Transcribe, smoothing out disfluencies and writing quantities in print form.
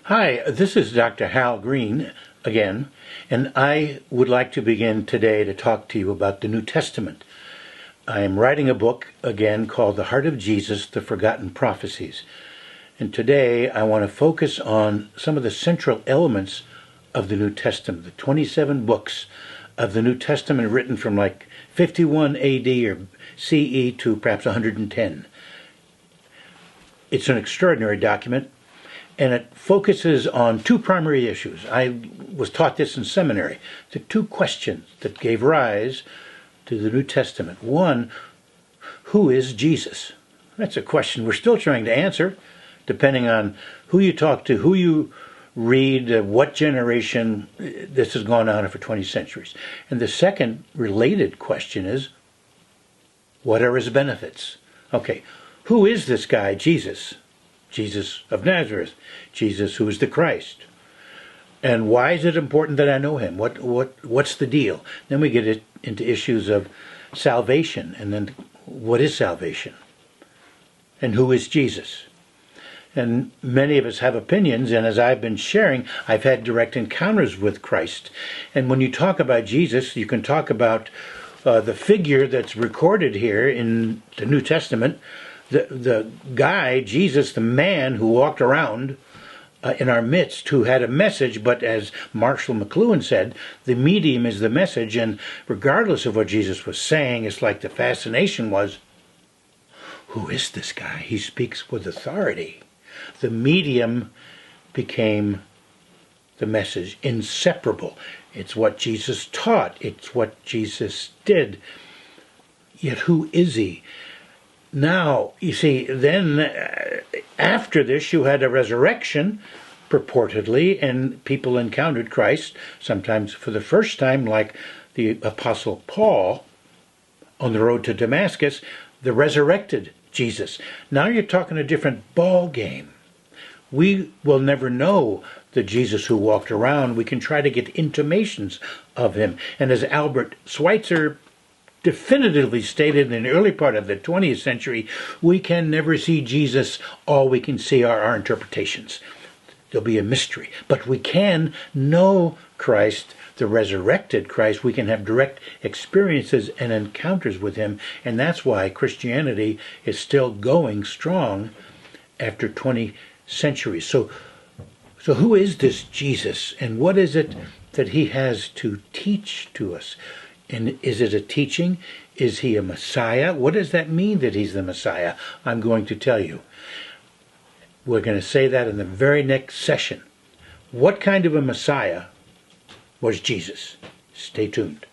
Hi, this is Dr. Hal Green again, and I would like to begin today to talk to you about the New Testament. I am writing a book again called The Heart of Jesus, The Forgotten Prophecies. And today I want to focus on some of the central elements of the New Testament, the 27 books of the New Testament written from like 51 AD or CE to perhaps 110. It's an extraordinary document, and it focuses on two primary issues. I was taught this in seminary. The two questions that gave rise to the New Testament. One, who is Jesus? That's a question we're still trying to answer, depending on who you talk to, who you read, what generation. This has gone on for 20 centuries. And the second related question is, what are his benefits? Okay, who is this guy, Jesus? Jesus of Nazareth, Jesus who is the Christ. And why is it important that I know him? What's the deal? Then we get into issues of salvation, and then what is salvation? And who is Jesus? And many of us have opinions, and as I've been sharing, I've had direct encounters with Christ. And when you talk about Jesus, you can talk about the figure that's recorded here in the New Testament, the guy, Jesus, the man who walked around in our midst, who had a message, but as Marshall McLuhan said, the medium is the message, and regardless of what Jesus was saying, it's like the fascination was, who is this guy? He speaks with authority. The medium became the message, inseparable. It's what Jesus taught. It's what Jesus did. Yet who is he? Now, you see, then after this you had a resurrection, purportedly, and people encountered Christ, sometimes for the first time, like the Apostle Paul on the road to Damascus, the resurrected Jesus. Now you're talking a different ball game. We will never know the Jesus who walked around. We can try to get intimations of him. And as Albert Schweitzer definitively stated in the early part of the 20th century, we can never see Jesus. All we can see are our interpretations. There'll be a mystery. But we can know Christ, the resurrected Christ. We can have direct experiences and encounters with him. And that's why Christianity is still going strong after 20 centuries. So who is this Jesus? And what is it that he has to teach to us? And is it a teaching? Is he a Messiah? What does that mean that he's the Messiah? I'm going to tell you. We're going to say that in the very next session. What kind of a Messiah was Jesus? Stay tuned.